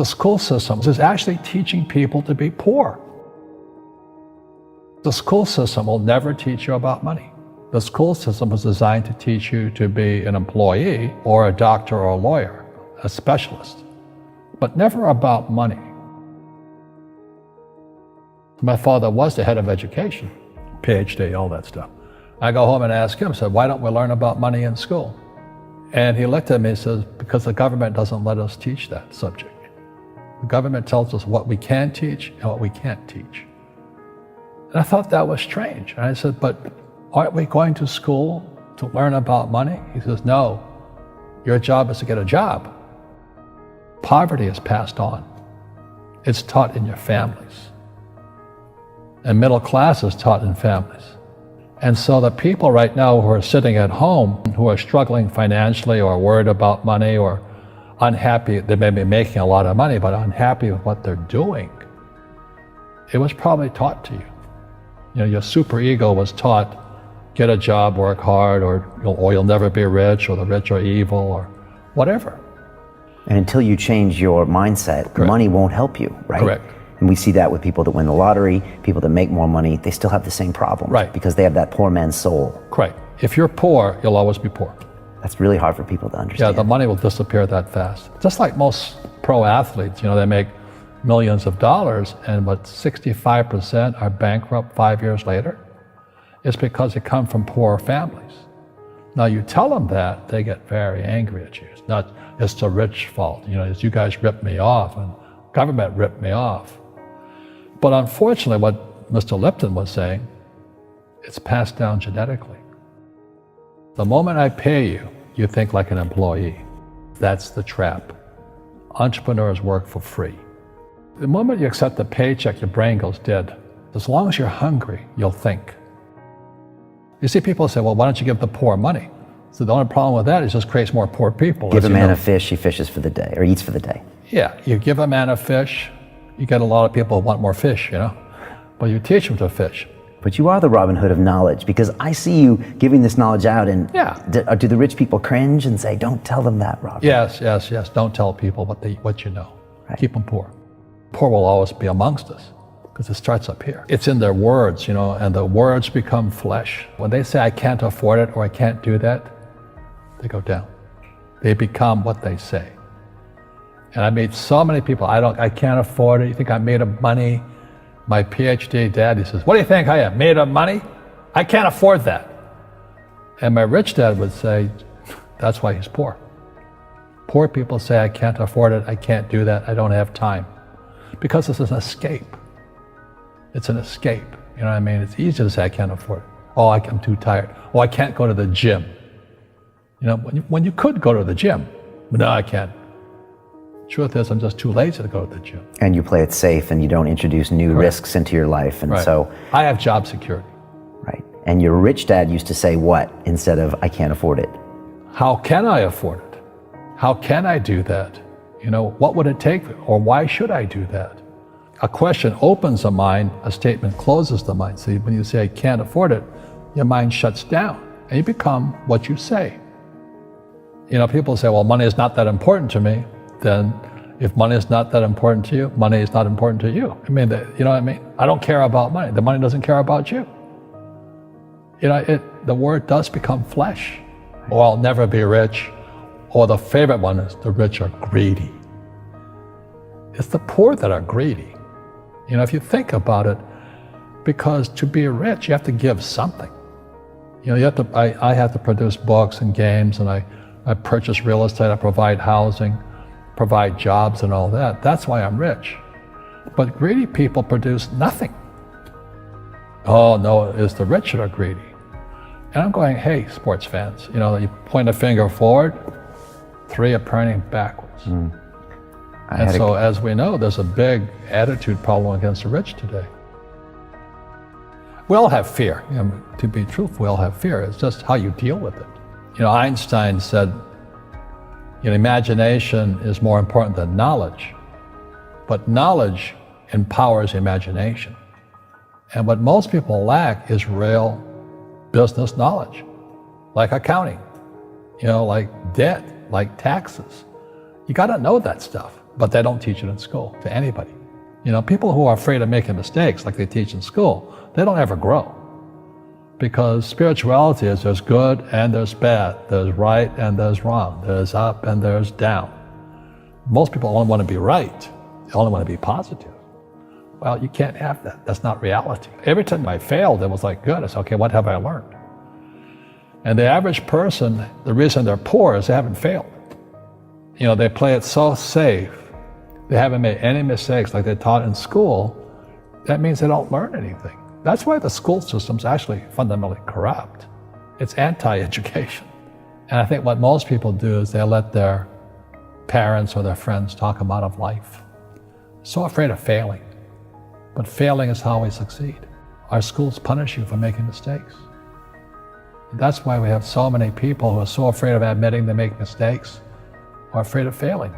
The school system is actually teaching people to be poor. The school system will never teach you about money. The school system was designed to teach you to be an employee or a doctor or a lawyer, a specialist, but never about money. My father was the head of education, PhD, all that stuff. I go home and ask him, I said, why don't we learn about money in school? And he looked at me and says, because the government doesn't let us teach that subject. The government tells us what we can teach and what we can't teach. And I thought that was strange. And I said, but aren't we going to school to learn about money? He says, no, your job is to get a job. Poverty is passed on. It's taught in your families. And middle class is taught in families. And so the people right now who are sitting at home, who are struggling financially or worried about money or unhappy, they may be making a lot of money, but unhappy with what they're doing, it was probably taught to you. You know, your superego was taught, get a job, work hard, or you'll never be rich, or the rich are evil, or whatever. And until you change your mindset, Correct. Money won't help you, right? Correct. And we see that with people that win the lottery, people that make more money, they still have the same problem. Right. Because they have that poor man's soul. Right. If you're poor, you'll always be poor. That's really hard for people to understand. Yeah, the money will disappear that fast. Just like most pro athletes, they make millions of dollars, and 65% are bankrupt 5 years later. It's because they come from poor families. Now you tell them that, they get very angry at you. It's the rich fault. It's you guys ripped me off, and government ripped me off. But unfortunately, what Mr. Lipton was saying, it's passed down genetically. The moment I pay you, you think like an employee. That's the trap. Entrepreneurs work for free. The moment you accept the paycheck, your brain goes dead. As long as you're hungry, you'll think. You see people say, well, why don't you give the poor money? So the only problem with that is it just creates more poor people. Give a man a fish, he fishes for the day, or eats for the day. Yeah, you give a man a fish, you get a lot of people who want more fish, but you teach them to fish. But you are the Robin Hood of knowledge, because I see you giving this knowledge out, and do the rich people cringe and say, don't tell them that, Robin? Yes. Don't tell people what you know. Right. Keep them poor. Poor will always be amongst us, because it starts up here. It's in their words, and the words become flesh. When they say, I can't afford it, or I can't do that, they go down. They become what they say. And I meet so many people, I can't afford it. You think I'm made of money? My PhD dad, he says, what do you think I am, made of money? I can't afford that. And my rich dad would say, that's why he's poor. Poor people say, I can't afford it, I can't do that, I don't have time. Because it's an escape. It's an escape, you know what I mean? It's easy to say, I can't afford it. Oh, I'm too tired. Oh, I can't go to the gym. When you could go to the gym, but no, I can't. Truth is, I'm just too lazy to go to the gym. And you play it safe, and you don't introduce new risks into your life, and so... I have job security. Right. And your rich dad used to say what instead of, I can't afford it? How can I afford it? How can I do that? What would it take, or why should I do that? A question opens the mind, a statement closes the mind. See, when you say, I can't afford it, your mind shuts down, and you become what you say. People say, well, money is not that important to me. Then if money is not that important to you, money is not important to you. You know what I mean? I don't care about money. The money doesn't care about you. The word does become flesh. Or I'll never be rich. Or the favorite one is the rich are greedy. It's the poor that are greedy. If you think about it, because to be rich, you have to give something. I have to produce books and games, and I purchase real estate, I provide housing, provide jobs and all that. That's why I'm rich. But greedy people produce nothing. Oh no, it's the rich that are greedy. And I'm going, hey, sports fans, you point a finger forward, 3 are pointing backwards. And so as we know, there's a big attitude problem against the rich today. We all have fear. To be truthful, we all have fear. It's just how you deal with it. Einstein said, imagination is more important than knowledge, but knowledge empowers imagination. And what most people lack is real business knowledge, like accounting, like debt, like taxes. You got to know that stuff. but they don't teach it in school to anybody. You know, people who are afraid of making mistakes like they teach in school, they don't ever grow. Because spirituality is there's good and there's bad, there's right and there's wrong, there's up and there's down. Most people only want to be right, they only want to be positive. Well, you can't have that, that's not reality. Every time I failed, it was like, good, it's okay, what have I learned? And the average person, the reason they're poor is they haven't failed. You know, they play it so safe, they haven't made any mistakes like they taught in school, that means they don't learn anything. That's why the school system's actually fundamentally corrupt. It's anti-education. And I think what most people do is they let their parents or their friends talk them out of life. So afraid of failing. But failing is how we succeed. Our schools punish you for making mistakes. That's why we have so many people who are so afraid of admitting they make mistakes or afraid of failing.